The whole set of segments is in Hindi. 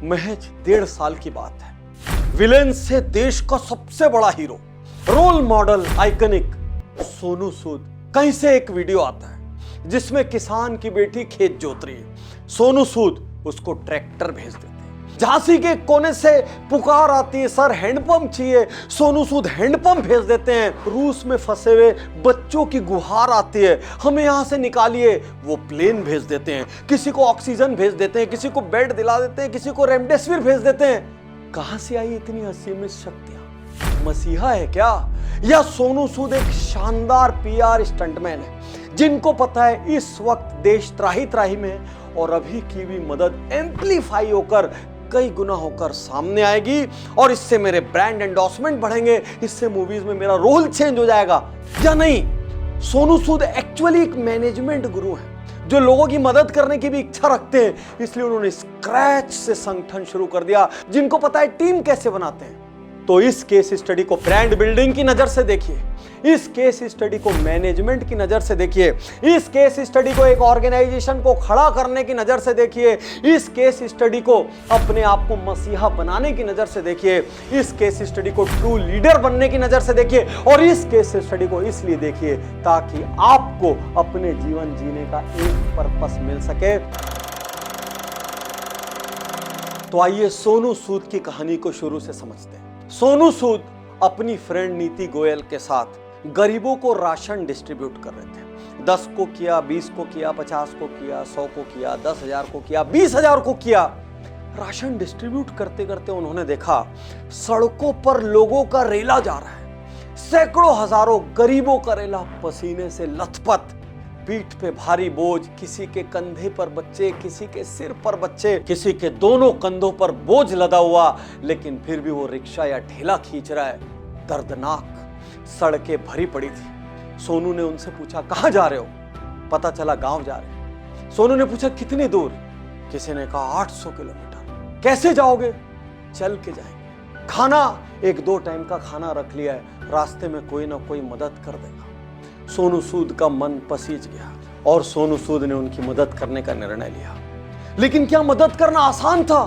महज 1.5 साल की बात है। विलेन से देश का सबसे बड़ा hero, role model, iconic Sonu Sood, कहीं से एक वीडियो आता है जिसमें किसान की बेटी खेत जोत रही है। सोनू सूद उसको ट्रैक्टर भेज देते हैं। झांसी के कोने से पुकार आती है, सर हैंडपंप चाहिए। सोनू सूद हैंडपंप भेज देते हैं। रूस में फंसे हुए बच्चों की गुहार आती है, हमें यहां से निकालिए, वो प्लेन भेज देते हैं। किसी को ऑक्सीजन भेज देते हैं, किसी को बेड दिला देते हैं, किसी को रेमडेसिविर भेज देते हैं। कहां से आई इतनी असीमित शक्तियां? मसीहा है क्या? या सोनू सूद एक शानदार पीआर स्टंटमैन है जिनको पता है इस वक्त देश त्राही त्राही में है और अभी की भी मदद एम्पलीफाई होकर कई गुना होकर सामने आएगी और इससे मेरे ब्रांड एंडोर्समेंट बढ़ेंगे, इससे मूवीज में मेरा रोल चेंज हो जाएगा? या नहीं, सोनू सूद एक्चुअली एक मैनेजमेंट गुरु है जो लोगों की मदद करने की भी इच्छा रखते हैं, इसलिए उन्होंने स्क्रैच से संगठन शुरू कर दिया जिनको पता है टीम कैसे बनाते हैं। तो इस केस स्टडी को ब्रांड बिल्डिंग की नजर से देखिए, इस केस स्टडी को मैनेजमेंट की नजर से देखिए, इस केस स्टडी को एक ऑर्गेनाइजेशन को खड़ा करने की नजर से देखिए, इस केस स्टडी को अपने आप को मसीहा बनाने की नजर से देखिए, इस केस स्टडी को ट्रू लीडर बनने की नजर से देखिए और इस केस स्टडी को इसलिए देखिए ताकि आपको अपने जीवन जीने का एक पर्पस मिल सके। तो आइए सोनू सूद की कहानी को शुरू से समझते हैं। सोनू सूद अपनी फ्रेंड नीति गोयल के साथ गरीबों को राशन डिस्ट्रीब्यूट कर रहे थे। 10 को किया, 20 को किया, 50 को किया, 100 को किया, 10,000 को किया, 20,000 को किया। राशन डिस्ट्रीब्यूट करते करते उन्होंने देखा सड़कों पर लोगों का रेला जा रहा है। सैकड़ों हजारों गरीबों का रेला पसीने से लथपथ, पीठ पे भारी बोझ, किसी के कंधे पर बच्चे, किसी के सिर पर बच्चे, किसी के दोनों कंधों पर बोझ लदा हुआ, लेकिन फिर भी वो रिक्शा या ठेला खींच रहा है। दर्दनाक सड़कें भरी पड़ी थी। सोनू ने उनसे पूछा, कहां जा रहे हो? पता चला गांव जा रहे हैं। सोनू ने पूछा, कितनी दूर? किसी ने कहा 800 किलोमीटर। कैसे जाओगे? चल के जाएंगे। खाना, 1-2 टाइम का खाना रख लिया है, रास्ते में कोई ना कोई मदद कर देगा। सोनू सूद का मन पसीज गया और सोनू सूद ने उनकी मदद करने का निर्णय लिया। लेकिन क्या मदद करना आसान था?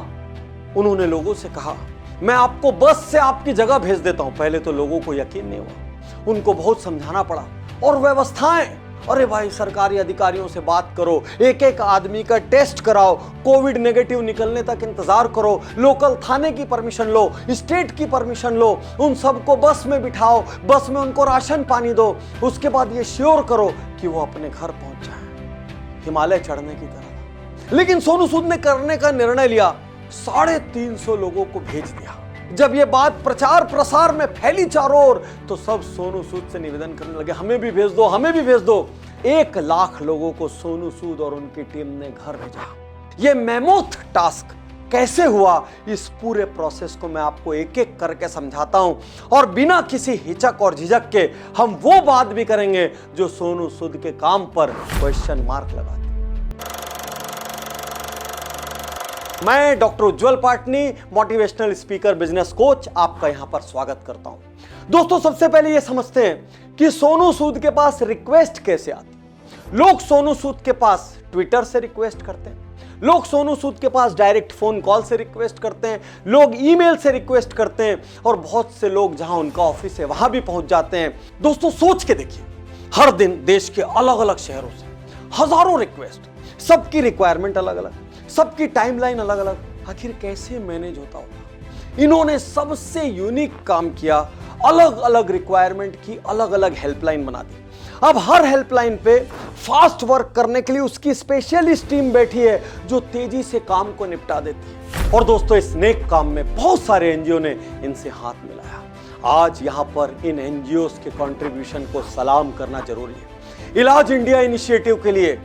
उन्होंने लोगों से कहा, मैं आपको बस से आपकी जगह भेज देता हूं। पहले तो लोगों को यकीन नहीं हुआ, उनको बहुत समझाना पड़ा। और व्यवस्थाएं, अरे भाई सरकारी अधिकारियों से बात करो, एक एक आदमी का टेस्ट कराओ, कोविड नेगेटिव निकलने तक इंतजार करो, लोकल थाने की परमिशन लो, स्टेट की परमिशन लो, उन सबको बस में बिठाओ, बस में उनको राशन पानी दो, उसके बाद ये श्योर करो कि वो अपने घर पहुंच जाए। हिमालय चढ़ने की तरह। लेकिन सोनू सूद ने करने का निर्णय लिया, 350 लोगों को भेज दिया। जब ये बात प्रचार प्रसार में फैली चारों ओर तो सब सोनू सूद से निवेदन करने लगे, हमें भी भेज दो, हमें भी भेज दो। 1 लाख लोगों को सोनू सूद और उनकी टीम ने घर भेजा। ये मैमोथ टास्क कैसे हुआ, इस पूरे प्रोसेस को मैं आपको एक एक करके समझाता हूं और बिना किसी हिचक और झिझक के हम वो बात भी करेंगे जो सोनू सूद के काम पर क्वेश्चन मार्क लगाते। मैं doctor Ujjwal Patni, motivational speaker, business coach, आपका यहां पर स्वागत करता हूं। दोस्तों, सबसे पहले यह समझते हैं कि सोनू सूद के पास रिक्वेस्ट कैसे आती। लोग सोनू सूद के पास ट्विटर से रिक्वेस्ट करते हैं, लोग सोनू सूद के पास डायरेक्ट फोन कॉल से रिक्वेस्ट करते हैं, लोग ईमेल से रिक्वेस्ट करते हैं और बहुत से लोग जहां उनका ऑफिस है वहां भी पहुंच जाते हैं। दोस्तों, सोच के देखिए, हर दिन देश के अलग अलग शहरों से हजारों रिक्वेस्ट, सबकी रिक्वायरमेंट अलग अलग, सबकी टाइमलाइन अलग अलग। आखिर कैसे मैनेज होता होगा? इन्होंने सबसे यूनिक काम किया, अलग अलग रिक्वायरमेंट की अलग अलग हेल्पलाइन बना दी। अब हर हेल्पलाइन पे फास्ट वर्क करने के लिए उसकी स्पेशलिस्ट टीम बैठी है जो तेजी से काम को निपटा देती है। और दोस्तों, इस नेक काम में बहुत सारे एनजीओ ने इनसे हाथ मिलाया। आज यहां पर इन एनजीओस के कंट्रीब्यूशन को सलाम करना जरूरी है। इलाज इंडिया इनिशिएटिव के लिए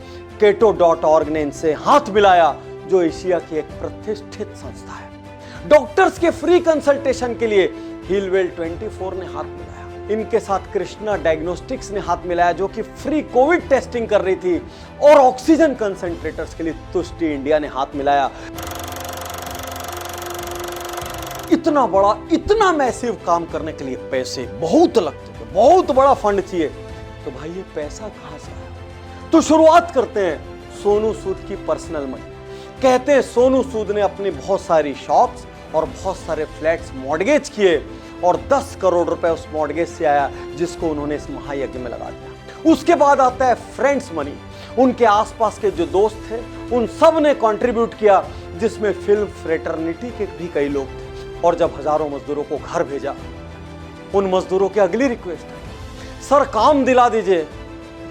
keto.org ने इनसे हाथ मिलाया जो एशिया की एक प्रतिष्ठित संस्था है। डॉक्टर्स के फ्री कंसल्टेशन के लिए हीलवेल 24 ने हाथ मिलाया। इनके साथ कृष्णा डायग्नोस्टिक्स ने हाथ मिलाया जो कि फ्री कोविड टेस्टिंग कर रही थी। और ऑक्सीजन कंसंट्रेटर्स के लिए तुष्टि इंडिया ने हाथ मिलाया। इतना बड़ा, इतना मैसिव काम करने के लिए पैसे बहुत लगते थे, बहुत बड़ा फंड चाहिए। तो भाई ये पैसा कहां से आया? तो शुरुआत करते हैं सोनू सूद की पर्सनल मनी। कहते हैं सोनू सूद ने अपनी बहुत सारी शॉप्स और बहुत सारे फ्लैट्स मॉर्गेज किए और 10 करोड़ रुपए उस मॉर्गेज से आया जिसको उन्होंने इस महायज्ञ में लगा दिया। उसके बाद आता है फ्रेंड्स मनी। उनके आसपास के जो दोस्त थे उन सब ने कंट्रीब्यूट किया, जिसमें फिल्म फ्रेटर्निटी के भी कई लोग थे। और जब हजारों मजदूरों को घर भेजा, उन मजदूरों की अगली रिक्वेस्ट है, सर काम दिला दीजिए,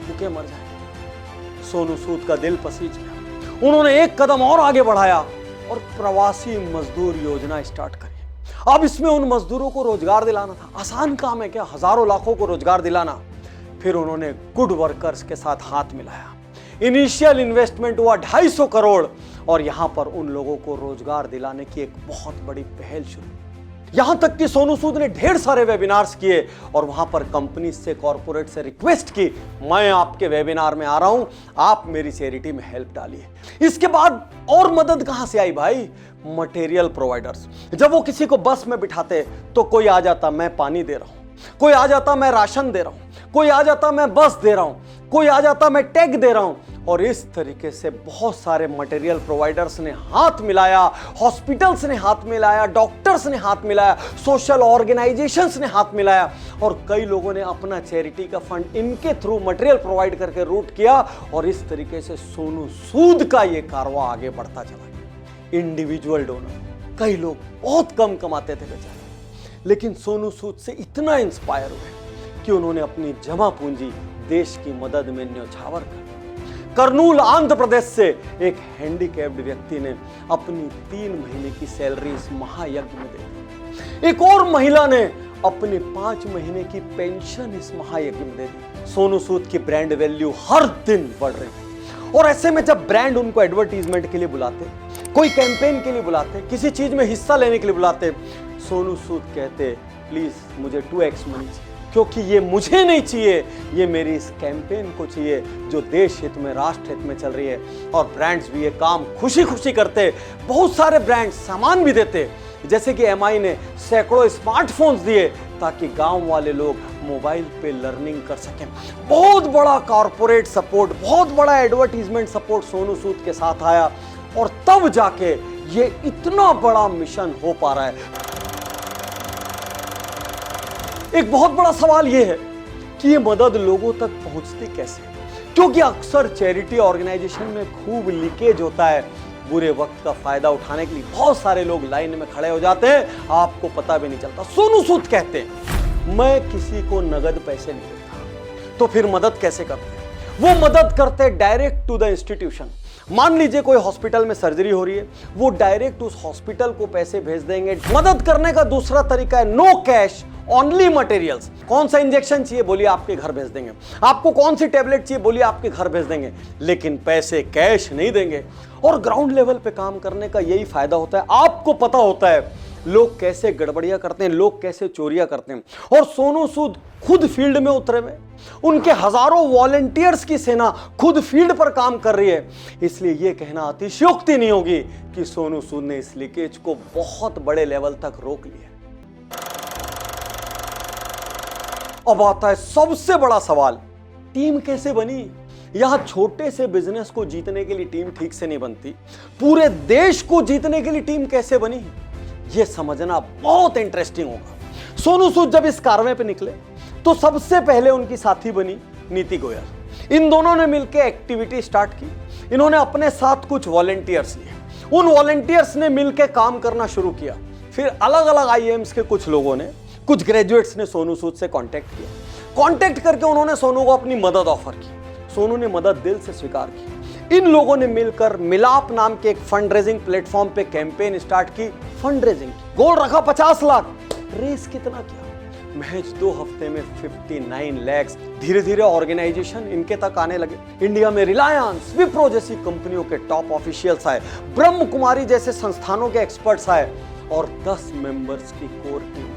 भूखे मर जाएंगे। सोनू सूद का दिल पसीज गया। उन्होंने एक कदम और आगे बढ़ाया और प्रवासी मजदूर योजना स्टार्ट करी। अब इसमें उन मजदूरों को रोजगार दिलाना था। आसान काम है क्या, हजारों लाखों को रोजगार दिलाना। फिर उन्होंने गुड वर्कर्स के साथ हाथ मिलाया। इनिशियल इन्वेस्टमेंट हुआ 250 करोड़ और यहां पर उन लोगों को रोजगार दिलाने की एक बहुत बड़ी पहल शुरू। यहां तक कि सोनू सूद ने ढेर सारे वेबिनार्स किए और वहां पर कंपनी से, कॉर्पोरेट से रिक्वेस्ट की, मैं आपके वेबिनार में आ रहा हूं, आप मेरी चैरिटी में हेल्प डालिए। इसके बाद और मदद कहां से आई भाई? Material providers. जब वो किसी को बस में बिठाते तो कोई आ जाता मैं पानी दे रहा हूं, कोई आ जाता मैं राशन दे रहा हूं, कोई आ जाता मैं बस दे रहा हूं, कोई आ जाता मैं टैग दे रहा हूं। और इस तरीके से बहुत सारे मटेरियल प्रोवाइडर्स ने हाथ मिलाया, हॉस्पिटल्स ने हाथ मिलाया, डॉक्टर्स ने हाथ मिलाया, सोशल ऑर्गेनाइजेशंस ने हाथ मिलाया और कई लोगों ने अपना चैरिटी का फंड इनके थ्रू मटेरियल प्रोवाइड करके रूट किया। और इस तरीके से सोनू सूद का ये कारवां आगे बढ़ता चला गया। इंडिविजुअल डोनर, कई लोग बहुत कम कमाते थे बेचारे, लेकिन सोनू सूद से इतना इंस्पायर हुए कि उन्होंने अपनी जमा पूंजी देश की मदद में न्यौछावर कर। करनूल आंध्र प्रदेश से एक हैंडीकैप्ड व्यक्ति ने अपनी 3 महीने की सैलरी इस महायज्ञ में दे दी। एक और महिला ने अपने 5 महीने की पेंशन इस महायज्ञ में दे दी। सोनू सूद की ब्रांड वैल्यू हर दिन बढ़ रही थी। और ऐसे में जब ब्रांड उनको एडवर्टीजमेंट के लिए बुलाते, कोई कैंपेन के लिए बुलाते, किसी चीज में हिस्सा लेने के लिए बुलाते, सोनू सूद कहते प्लीज मुझे 2x मनी चाहिए, क्योंकि ये मुझे नहीं चाहिए, ये मेरी इस कैंपेन को चाहिए जो देश हित में, राष्ट्र हित में चल रही है। और ब्रांड्स भी ये काम खुशी खुशी करते। बहुत सारे ब्रांड्स सामान भी देते, जैसे कि MI ने सैकड़ों स्मार्टफोन्स दिए ताकि गांव वाले लोग मोबाइल पे लर्निंग कर सकें। बहुत बड़ा कॉर्पोरेट सपोर्ट, बहुत बड़ा एडवर्टीजमेंट सपोर्ट सोनू सूद के साथ आया और तब जाके ये इतना बड़ा मिशन हो पा रहा है। एक बहुत बड़ा सवाल यह है कि ये मदद लोगों तक पहुंचती कैसे, क्योंकि अक्सर चैरिटी ऑर्गेनाइजेशन में खूब लीकेज होता है। बुरे वक्त का फायदा उठाने के लिए बहुत सारे लोग लाइन में खड़े हो जाते हैं, आपको पता भी नहीं चलता। सोनू सूद कहते हैं मैं किसी को नगद पैसे नहीं देता, तो फिर मदद कैसे करते हैं? वो मदद करते डायरेक्ट टू द इंस्टीट्यूशन। मान लीजिए कोई हॉस्पिटल में सर्जरी हो रही है, वो डायरेक्ट उस हॉस्पिटल को पैसे भेज देंगे। मदद करने का दूसरा तरीका है नो कैश ओनली मटेरियल्स। कौन सा इंजेक्शन चाहिए बोलिए, आपके घर भेज देंगे। आपको कौन सी टेबलेट चाहिए बोलिए, आपके घर भेज देंगे, लेकिन पैसे कैश नहीं देंगे। और ग्राउंड लेवल पे काम करने का यही फायदा होता है, आपको पता होता है लोग कैसे गड़बड़ियां करते हैं, लोग कैसे चोरियां करते हैं। और सोनू सूद खुद फील्ड में उतरे हुए, उनके हजारों वॉलंटियर्स की सेना खुद फील्ड पर काम कर रही है। इसलिए यह कहना अतिशयोक्ति नहीं होगी कि सोनू सूद ने इस लीकेज को बहुत बड़े लेवल तक रोक लिया। अब आता है सबसे बड़ा सवाल, टीम कैसे बनी? यहां छोटे से बिजनेस को जीतने के लिए टीम ठीक से नहीं बनती, पूरे देश को जीतने के लिए टीम कैसे बनी, यह समझना बहुत इंटरेस्टिंग होगा। सोनू सूद जब इस कारवां पे निकले तो सबसे पहले उनकी साथी बनी नीति गोयल। इन दोनों ने मिलकर एक्टिविटी स्टार्ट की। इन्होंने अपने साथ कुछ वॉलंटियर्स लिए, उन वॉलंटियर्स ने मिलकर काम करना शुरू किया। फिर अलग अलग IIMs के कुछ लोगों ने, कुछ ग्रेजुएट्स ने सोनू सूद से कांटेक्ट किया। कांटेक्ट करके उन्होंने सोनू को अपनी मदद ऑफर की। सोनू ने मदद दिल से स्वीकार की। इन लोगों ने मिलकर मिलाप नाम के एक फंड रेजिंग प्लेटफॉर्म पे कैंपेन स्टार्ट की। फंड रेजिंग की गोल रखा 50 लाख। रेस कितना किया? महज 2 हफ्ते में 59 लाख। धीरे धीरे ऑर्गेनाइजेशन इनके तक आने लगे। इंडिया में रिलायंस, विप्रो जैसी कंपनियों के टॉप ऑफिशियल्स आए, ब्रह्म कुमारी जैसे संस्थानों के एक्सपर्ट्स आए और 10 मेंबर्स की कोर टीम।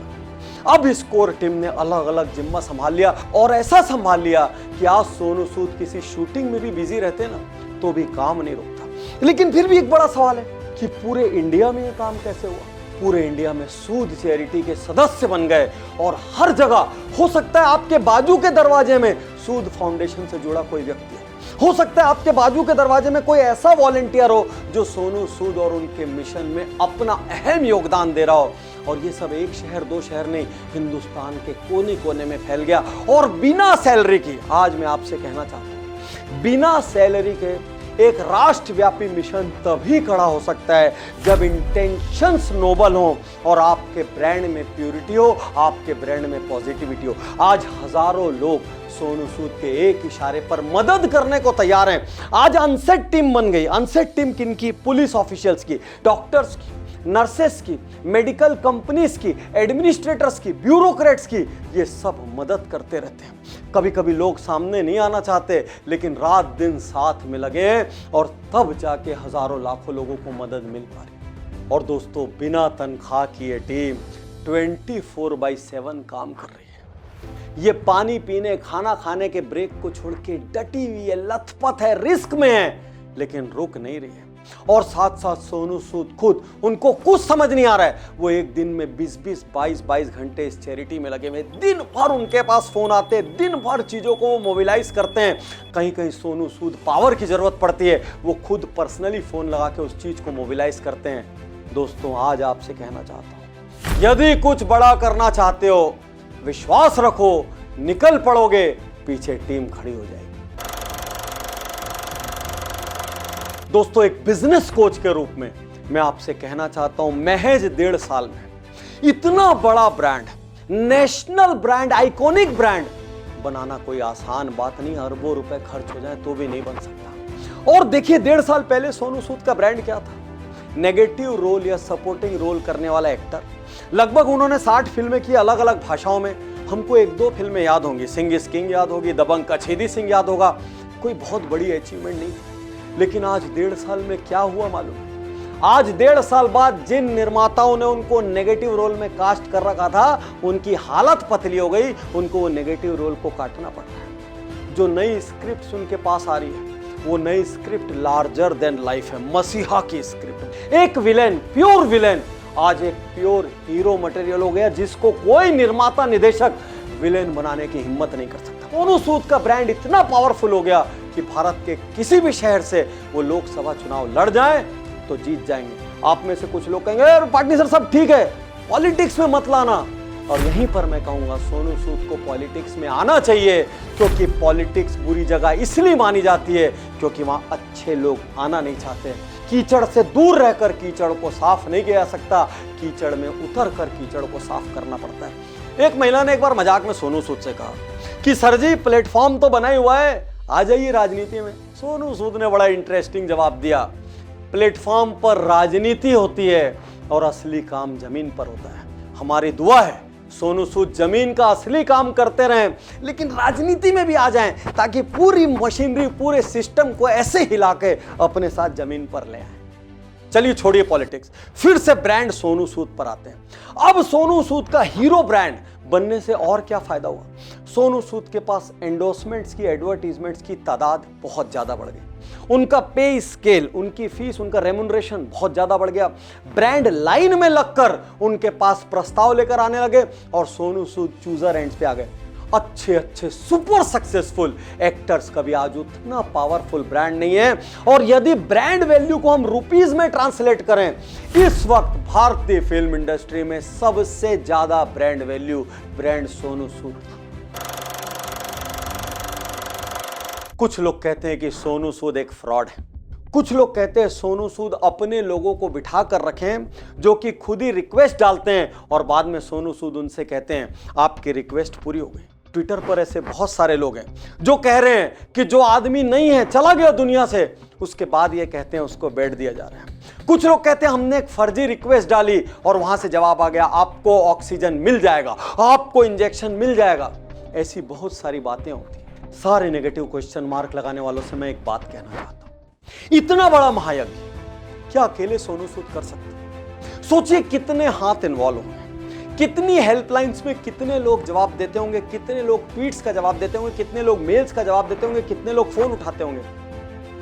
अब इस कोर टीम ने अलग अलग जिम्मा संभाल लिया और ऐसा संभाल लिया कि आज सोनू सूद किसी शूटिंग में भी बिजी रहते ना तो भी काम नहीं रुकता। लेकिन फिर भी एक बड़ा सवाल है कि पूरे इंडिया में ये काम कैसे हुआ? पूरे इंडिया में सूद चैरिटी के सदस्य बन गए और हर जगह, हो सकता है आपके बाजू के दरवाजे में सूद फाउंडेशन से जुड़ा कोई व्यक्ति है, हो सकता है आपके बाजू के दरवाजे में कोई ऐसा वॉलंटियर हो जो सोनू सूद और उनके मिशन में अपना अहम योगदान दे रहा हो। और ये सब एक शहर दो शहर नहीं, हिंदुस्तान के कोने कोने में फैल गया और बिना सैलरी की। आज मैं आपसे कहना चाहता हूं, बिना सैलरी के एक राष्ट्रव्यापी मिशन तभी खड़ा हो सकता है जब इंटेंशंस नोबल हो और आपके ब्रांड में प्योरिटी हो, आपके ब्रांड में पॉजिटिविटी हो। आज हजारों लोग सोनू सूद के एक इशारे पर मदद करने को तैयार हैं। आज अनसेट टीम बन गई। अनसेट टीम किनकी? पुलिस ऑफिशियल्स की, डॉक्टर्स की, नर्सेस की, मेडिकल कंपनीज की, एडमिनिस्ट्रेटर्स की, ब्यूरोक्रेट्स की। ये सब मदद करते रहते हैं। कभी कभी लोग सामने नहीं आना चाहते, लेकिन रात दिन साथ में लगे और तब जाके हजारों लाखों लोगों को मदद मिल पा रही। और दोस्तों, बिना तनख्वाह की ये टीम 24/7 काम कर रही है। ये पानी पीने, खाना खाने के ब्रेक को छोड़ के डटी हुई है, लथपथ है, रिस्क में है, लेकिन रुक नहीं रही है। और साथ साथ सोनू सूद खुद, उनको कुछ समझ नहीं आ रहा है। वो एक दिन में 20-20, 22-22 घंटे इस चैरिटी में लगे हुए। दिन भर उनके पास फोन आते हैं, दिन भर चीजों को वो मोबिलाइज करते हैं। कहीं कहीं सोनू सूद पावर की जरूरत पड़ती है, वो खुद पर्सनली फोन लगा के उस चीज को मोबिलाइज करते हैं। दोस्तों, आज आपसे कहना चाहता हूं, यदि कुछ बड़ा करना चाहते हो, विश्वास रखो, निकल पड़ोगे, पीछे टीम खड़ी हो जाएगी। दोस्तों, एक बिजनेस कोच के रूप में मैं आपसे कहना चाहता हूं, महज 1.5 साल में इतना बड़ा brand, national brand, iconic brand बनाना कोई आसान बात नहीं। अरबों रुपए खर्च हो जाए तो भी नहीं बन सकता। और देखिए, 1.5 साल पहले सोनू सूद का ब्रांड क्या था? नेगेटिव रोल या सपोर्टिंग रोल करने वाला एक्टर। लगभग उन्होंने 60 फिल्में की, अलग अलग भाषाओं में। हमको 1-2 फिल्में याद होंगी, सिंह इज किंग याद होगी, दबंग कछेदी सिंह याद होगा। कोई बहुत बड़ी अचीवमेंट नहीं थी। लेकिन आज 1.5 साल में क्या हुआ मालूम? आज 1.5 साल बाद जिन निर्माताओं ने उनको नेगेटिव रोल में कास्ट कर रखा था, उनकी हालत पतली हो गई। उनको वो नेगेटिव रोल को काटना पड़ रहा है। जो नई स्क्रिप्ट उनके पास आ रही है, वो नई स्क्रिप्ट लार्जर देन लाइफ है, मसीहा की स्क्रिप्ट। एक विलेन, प्योर विलेन, आज एक प्योर हीरो मटेरियल हो गया, जिसको कोई निर्माता, निदेशक विलेन बनाने की हिम्मत नहीं कर सकता। सोनू सूद का ब्रांड इतना पावरफुल हो गया कि भारत के किसी भी शहर से वो लोकसभा चुनाव लड़ जाएं तो जीत जाएंगे। आप में से कुछ लोग कहेंगे, पार्टनर सर सब ठीक है, पॉलिटिक्स में मत लाना। और यहीं पर मैं कहूंगा, सोनू सूद को पॉलिटिक्स में आना चाहिए, क्योंकि पॉलिटिक्स बुरी जगह इसलिए मानी जाती है क्योंकि वहां अच्छे लोग आना नहीं चाहते। कीचड़ से दूर रहकर कीचड़ को साफ नहीं किया जा सकता, कीचड़ में उतर कर कीचड़ को साफ करना पड़ता है। एक महिला ने एक बार मजाक में सोनू सूद से कहा कि सर जी, प्लेटफॉर्म तो बना ही हुआ है, आ जाइए राजनीति में। सोनू सूद ने बड़ा इंटरेस्टिंग जवाब दिया, प्लेटफॉर्म पर राजनीति होती है और असली काम जमीन पर होता है। हमारी दुआ है सोनू सूद जमीन का असली काम करते रहें, लेकिन राजनीति में भी आ जाएं, ताकि पूरी मशीनरी, पूरे सिस्टम को ऐसे हिला के अपने साथ जमीन पर ले आए। चलिए, छोड़िए पॉलिटिक्स, फिर से ब्रांड सोनू सूद पर आते हैं। अब सोनू सूद का हीरो ब्रांड बनने से और क्या फायदा हुआ? सोनू सूद के पास एंडोर्समेंट्स की, एडवर्टीजमेंट्स की तादाद बहुत ज्यादा बढ़ गई। उनका पे स्केल, उनकी फीस, उनका रेम्युनरेशन बहुत ज्यादा बढ़ गया। ब्रांड लाइन में लगकर उनके पास प्रस्ताव लेकर आने लगे और सोनू सूद चूजर एंड पे आ गए। अच्छे अच्छे सुपर सक्सेसफुल एक्टर्स कभी आज उतना पावरफुल ब्रांड नहीं है। और यदि ब्रांड वैल्यू को हम रुपीज में ट्रांसलेट करें, इस वक्त भारतीय फिल्म इंडस्ट्री में सबसे ज्यादा brand value brand Sonu Sood. कुछ लोग कहते हैं कि सोनू सूद एक फ्रॉड है। कुछ लोग कहते हैं सोनू सूद अपने लोगों को बिठा कर रखें, जो कि खुद ही रिक्वेस्ट डालते हैं और बाद में सोनू सूद उनसे कहते हैं आपकी रिक्वेस्ट पूरी हो गई। ट्विटर पर ऐसे बहुत सारे लोग हैं जो कह रहे हैं कि जो आदमी नहीं है, चला गया दुनिया से, उसके बाद ये कहते हैं उसको बेड दिया जा रहा है। कुछ लोग कहते हैं हमने एक फर्जी रिक्वेस्ट डाली और वहां से जवाब आ गया आपको ऑक्सीजन मिल जाएगा, आपको इंजेक्शन मिल जाएगा। ऐसी बहुत सारी बातें होती हैं। सारे नेगेटिव क्वेश्चन मार्क लगाने वालों से मैं एक बात कहना चाहता हूं, इतना बड़ा महायज्ञ क्या अकेले सोनू सूद कर सकते? सोचिए कितने हाथ इन्वॉल्व होंगे, कितनी हेल्पलाइंस में कितने लोग जवाब देते होंगे, कितने लोग ट्वीट्स का जवाब देते होंगे, कितने लोग मेल्स का जवाब देते होंगे, कितने लोग फोन उठाते होंगे।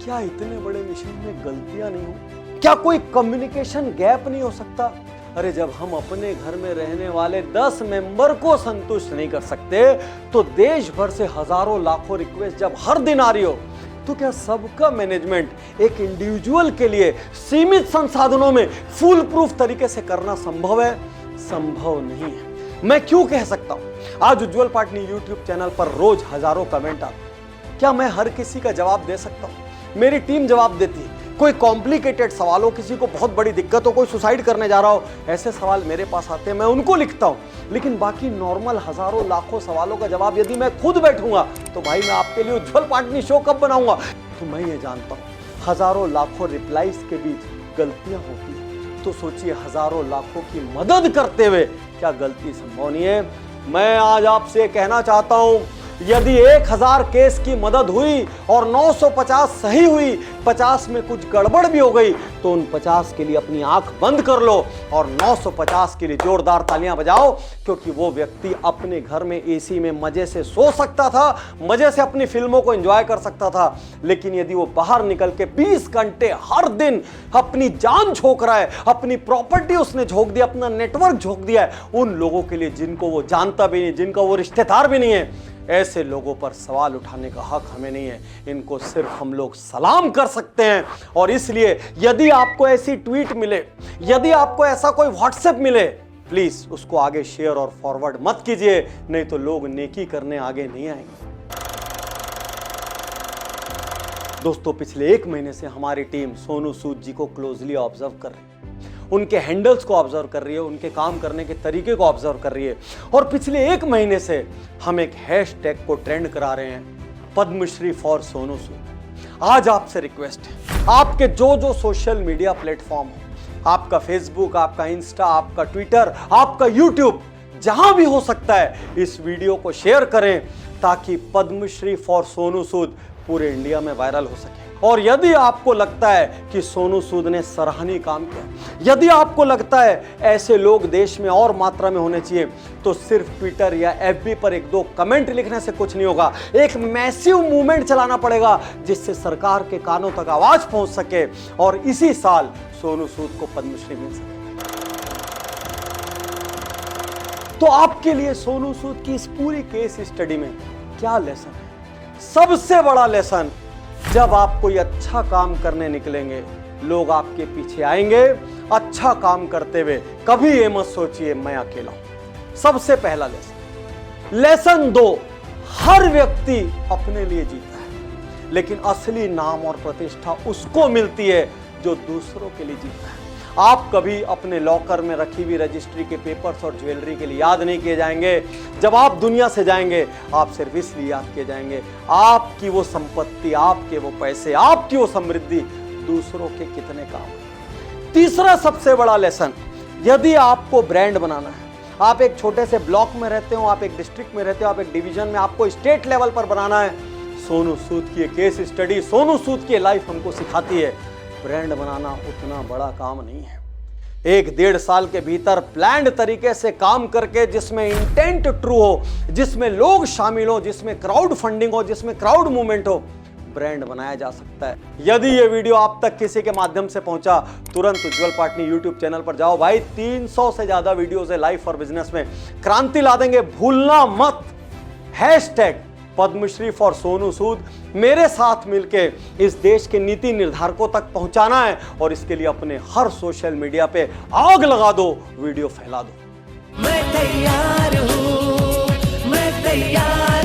क्या इतने बड़े मिशन में गलतियां नहीं हो? क्या कोई कम्युनिकेशन गैप नहीं हो सकता? अरे जब हम अपने घर में रहने वाले 10 मेंबर को संतुष्ट नहीं कर सकते, तो देश भर से हजारों लाखों रिक्वेस्ट जब हर दिन आ रही हो, तो क्या सबका मैनेजमेंट एक इंडिविजुअल के लिए सीमित संसाधनों में फुल प्रूफ तरीके से करना संभव है? संभव नहीं है। मैं क्यों कह सकता हूं? आज उज्जवल पाटनी यूट्यूब चैनल पर रोज हजारों कमेंट आते। क्या मैं हर किसी का जवाब दे सकता हूं? मेरी टीम जवाब देती है। कोई कॉम्प्लिकेटेड सवाल हो, किसी को बहुत बड़ी दिक्कत हो, कोई सुसाइड करने जा रहा हो, ऐसे सवाल मेरे पास आते हैं, मैं उनको लिखता हूं। लेकिन बाकी नॉर्मल हजारों लाखों सवालों का जवाब यदि मैं खुद बैठूंगा तो भाई मैं आपके लिए उज्जवल पाटनी शो कब बनाऊंगा? तो मैं ये जानता हूं हजारों लाखों रिप्लाईज के बीच गलतियां होती है, तो सोचिए हजारों लाखों की मदद करते हुए क्या गलती संभव नहीं है? मैं आज आपसे कहना चाहता हूं, यदि 1000 केस की मदद हुई और 950 सही हुई, 50 में कुछ गड़बड़ भी हो गई, तो उन 50 के लिए अपनी आंख बंद कर लो और 950 के लिए जोरदार तालियां बजाओ, क्योंकि वो व्यक्ति अपने घर में एसी में मजे से सो सकता था, मजे से अपनी फिल्मों को एंजॉय कर सकता था। लेकिन यदि वो बाहर निकल के 20 घंटे हर दिन अपनी जान झोंक रहा है, अपनी प्रॉपर्टी उसने झोंक दिया, अपना नेटवर्क झोंक दिया है, उन लोगों के लिए जिनको वो जानता भी नहीं, जिनका वो रिश्तेदार भी नहीं है, ऐसे लोगों पर सवाल उठाने का हक हमें नहीं है। इनको सिर्फ हम लोग सलाम कर सकते हैं। और इसलिए यदि आपको ऐसी ट्वीट मिले, यदि आपको ऐसा कोई व्हाट्सएप मिले, प्लीज उसको आगे शेयर और फॉरवर्ड मत कीजिए, नहीं तो लोग नेकी करने आगे नहीं आएंगे। दोस्तों, पिछले 1 महीने से हमारी टीम सोनू सूद जी को क्लोजली ऑब्जर्व कर रही है, उनके हैंडल्स को ऑब्जर्व कर रही है, उनके काम करने के तरीके को ऑब्जर्व कर रही है। और पिछले 1 महीने से हम एक हैशटैग को ट्रेंड करा रहे हैं, पद्मश्री फॉर सोनू सूद। आज आपसे रिक्वेस्ट है, आपके जो जो सोशल मीडिया प्लेटफॉर्म हो, आपका फेसबुक, आपका इंस्टा, आपका ट्विटर, आपका यूट्यूब, जहां भी हो सकता है इस वीडियो को शेयर करें, ताकि पद्मश्री फॉर सोनू सूद पूरे इंडिया में वायरल हो सके। और यदि आपको लगता है कि सोनू सूद ने सराहनीय काम किया, यदि आपको लगता है ऐसे लोग देश में और मात्रा में होने चाहिए, तो सिर्फ ट्विटर या एफबी पर 1-2 कमेंट लिखने से कुछ नहीं होगा। एक मैसिव मूवमेंट चलाना पड़ेगा जिससे सरकार के कानों तक आवाज पहुंच सके और इसी साल सोनू सूद को पद्मश्री मिल सके। तो आपके लिए सोनू सूद की इस पूरी केस स्टडी में क्या लेसन है? सबसे बड़ा लेसन, जब आप कोई अच्छा काम करने निकलेंगे, लोग आपके पीछे आएंगे अच्छा काम करते हुए। कभी ये मत सोचिए मैं अकेला हूं। सबसे पहला लेसन 2, हर व्यक्ति अपने लिए जीता है, लेकिन असली नाम और प्रतिष्ठा उसको मिलती है जो दूसरों के लिए जीता है। आप कभी अपने लॉकर में रखी हुई रजिस्ट्री के पेपर्स और ज्वेलरी के लिए याद नहीं किए जाएंगे। जब आप दुनिया से जाएंगे, आप सिर्फ इसलिए याद किए जाएंगे, आपकी वो संपत्ति, आपके वो पैसे, आपकी वो समृद्धि दूसरों के कितने काम है। तीसरा सबसे बड़ा लेसन, यदि आपको ब्रांड बनाना है, आप एक छोटे से ब्लॉक में रहते हो, आप एक डिस्ट्रिक्ट में रहते हो, आप एक डिवीजन में, आपको स्टेट लेवल पर बनाना है, सोनू सूद की केस स्टडी, सोनू सूद की लाइफ हमको सिखाती है, ब्रांड बनाना उतना बड़ा काम नहीं है। 1-1.5 साल के भीतर प्लान्ड तरीके से काम करके, जिसमें इंटेंट ट्रू हो, जिसमें लोग शामिल हो, जिसमें क्राउड फंडिंग हो, जिसमें क्राउड मूवमेंट हो, ब्रांड बनाया जा सकता है। यदि ये वीडियो आप तक किसी के माध्यम से पहुंचा, तुरंत उज्जवल पाटनी यूट्यूब चैनल पर जाओ भाई। 300 से ज्यादा वीडियोस है लाइफ और बिजनेस में, क्रांति ला देंगे। भूलना मत हैशटैग पद्मश्री फॉर सोनू सूद मेरे साथ मिलके इस देश के नीति निर्धारकों तक पहुंचाना है, और इसके लिए अपने हर सोशल मीडिया पे आग लगा दो, वीडियो फैला दो। मैं तैयार हूं, मैं तैयार